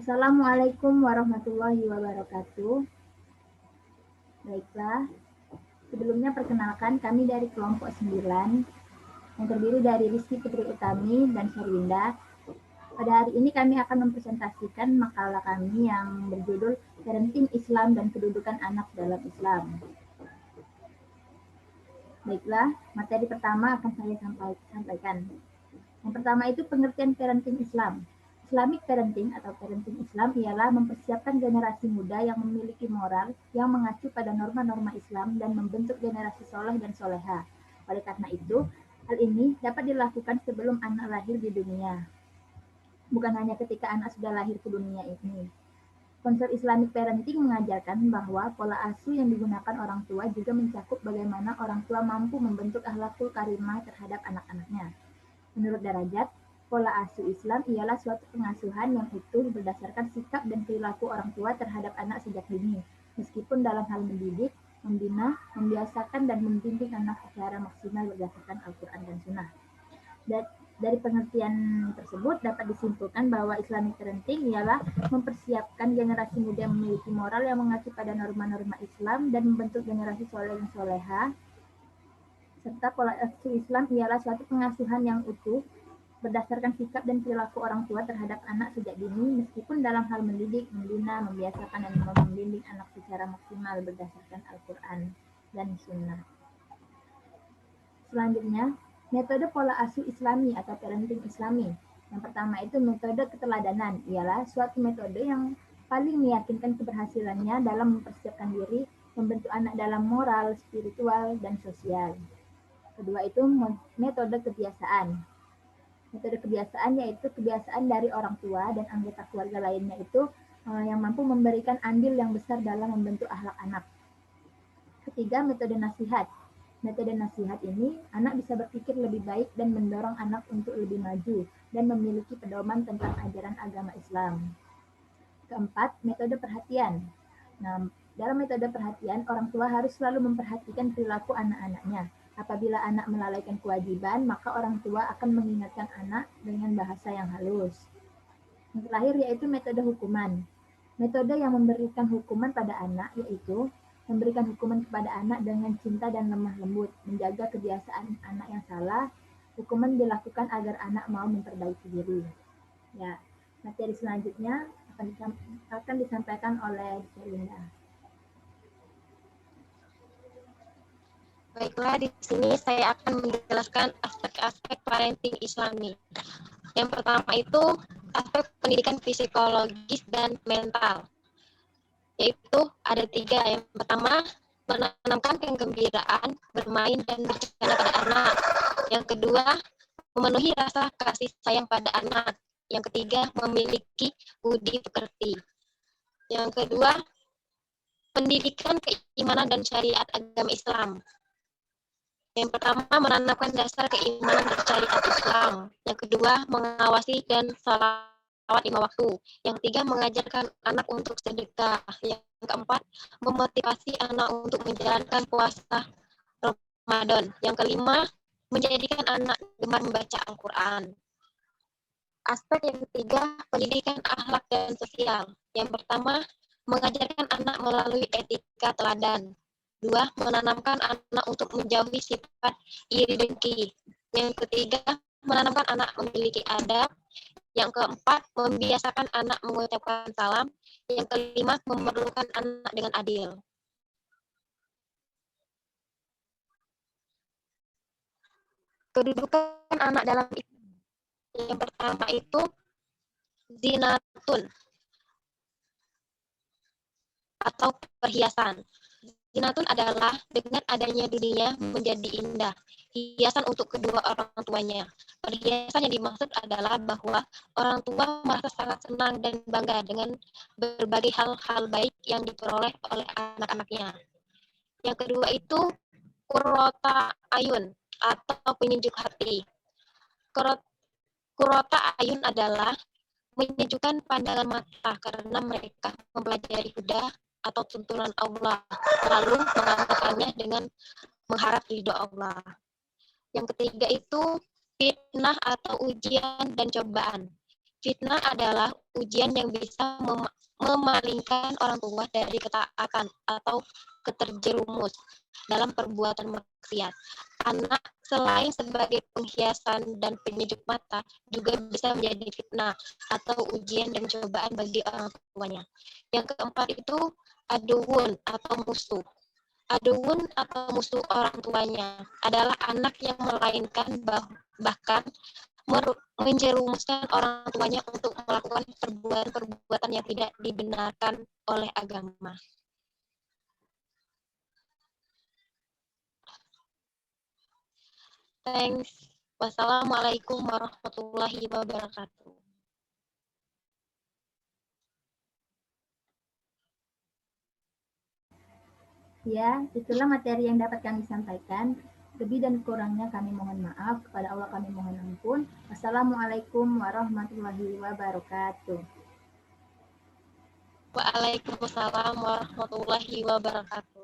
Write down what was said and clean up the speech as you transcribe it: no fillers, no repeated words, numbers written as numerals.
Assalamualaikum warahmatullahi wabarakatuh. Baiklah, sebelumnya perkenalkan kami dari kelompok 9 yang terdiri dari Rizky Putri Utami dan Sherwinda. Pada hari ini kami akan mempresentasikan makalah kami yang berjudul Parenting Islam dan Kedudukan Anak dalam Islam. Baiklah, materi pertama akan saya sampaikan. Yang pertama itu pengertian parenting Islam. Islamic parenting atau parenting Islam ialah mempersiapkan generasi muda yang memiliki moral yang mengacu pada norma-norma Islam dan membentuk generasi soleh dan soleha. Oleh karena itu, hal ini dapat dilakukan sebelum anak lahir di dunia. Bukan hanya ketika anak sudah lahir ke dunia ini. Konsep Islamic parenting mengajarkan bahwa pola asuh yang digunakan orang tua juga mencakup bagaimana orang tua mampu membentuk akhlakul karimah terhadap anak-anaknya. Menurut Darajat, pola asuh Islam ialah suatu pengasuhan yang utuh berdasarkan sikap dan perilaku orang tua terhadap anak sejak dini, meskipun dalam hal mendidik, membina, membiasakan, dan membimbing anak secara maksimal berdasarkan Al-Quran dan Sunnah. Dari pengertian tersebut dapat disimpulkan bahwa Islamic parenting ialah mempersiapkan generasi muda yang memiliki moral yang mengacu pada norma-norma Islam dan membentuk generasi soleh dan soleha, serta pola asuh Islam ialah suatu pengasuhan yang utuh berdasarkan sikap dan perilaku orang tua terhadap anak sejak dini, meskipun dalam hal mendidik, membina, membiasakan, dan membimbing anak secara maksimal berdasarkan Al-Quran dan Sunnah. Selanjutnya, metode pola asuh Islami atau parenting Islami. Yang pertama itu metode keteladanan, ialah suatu metode yang paling meyakinkan keberhasilannya dalam mempersiapkan diri, membentuk anak dalam moral, spiritual, dan sosial. Kedua itu metode kebiasaan. Metode kebiasaan yaitu kebiasaan dari orang tua dan anggota keluarga lainnya itu yang mampu memberikan andil yang besar dalam membentuk akhlak anak. Ketiga, metode nasihat. Metode nasihat ini, anak bisa berpikir lebih baik dan mendorong anak untuk lebih maju dan memiliki pedoman tentang ajaran agama Islam. Keempat, metode perhatian. Nah, dalam metode perhatian, orang tua harus selalu memperhatikan perilaku anak-anaknya. Apabila anak melalaikan kewajiban, maka orang tua akan mengingatkan anak dengan bahasa yang halus. Yang terakhir yaitu metode hukuman. Metode yang memberikan hukuman pada anak yaitu memberikan hukuman kepada anak dengan cinta dan lemah lembut, menjaga kebiasaan anak yang salah. Hukuman dilakukan agar anak mau memperbaiki diri. Ya, materi selanjutnya akan disampaikan oleh Sherwinda. Baiklah, di sini saya akan menjelaskan aspek-aspek parenting Islami. Yang pertama itu aspek pendidikan psikologis dan mental, yaitu ada 3. Yang pertama, menanamkan kegembiraan, bermain, dan bercanda pada anak. Yang kedua, memenuhi rasa kasih sayang pada anak. Yang ketiga, memiliki budi pekerti. Yang kedua, pendidikan keimanan dan syariat agama Islam. Yang pertama, menanamkan dasar keimanan dan syariat Islam. Yang kedua, mengawasi dan salawat 5 waktu. Yang ketiga, mengajarkan anak untuk sedekah. Yang keempat, memotivasi anak untuk menjalankan puasa Ramadan. Yang kelima, menjadikan anak gemar membaca Al-Quran. Aspek yang ketiga, pendidikan akhlak dan sosial. Yang pertama, mengajarkan anak melalui etika teladan. 2. Menanamkan anak untuk menjauhi sifat iri dengki. Yang ketiga, menanamkan anak memiliki adab. Yang keempat, membiasakan anak mengucapkan salam. Yang kelima, memerlukan anak dengan adil. Kedudukan anak dalam Islam. Yang pertama itu zinatun atau perhiasan. Zinatun adalah dengan adanya dunia menjadi indah, hiasan untuk kedua orang tuanya. Perhiasan yang dimaksud adalah bahwa orang tua merasa sangat senang dan bangga dengan berbagai hal-hal baik yang diperoleh oleh anak-anaknya. Yang kedua itu qurrata ayun atau penyejuk hati. Qurrata ayun adalah menyejukkan pandangan mata karena mereka mempelajari huda atau tuntunan Allah, lalu mengamalkannya dengan mengharap ridho Allah. Yang ketiga itu fitnah atau ujian dan cobaan. Fitnah adalah ujian yang bisa memalingkan orang tua dari ketaatan atau keterjerumus dalam perbuatan maksiat. Anak selain sebagai penghiasan dan penyejuk mata, juga bisa menjadi fitnah atau ujian dan cobaan bagi orang tuanya. Yang keempat itu aduun atau musuh. Aduun atau musuh orang tuanya adalah anak yang melainkan bahkan menjerumuskan orang tuanya untuk melakukan perbuatan-perbuatan yang tidak dibenarkan oleh agama. Thanks. Wassalamualaikum warahmatullahi wabarakatuh. Ya, itulah materi yang dapat kami sampaikan. Lebih dan kurangnya kami mohon maaf. Kepada Allah kami mohon ampun. Wassalamualaikum warahmatullahi wabarakatuh. Waalaikumsalam warahmatullahi wabarakatuh.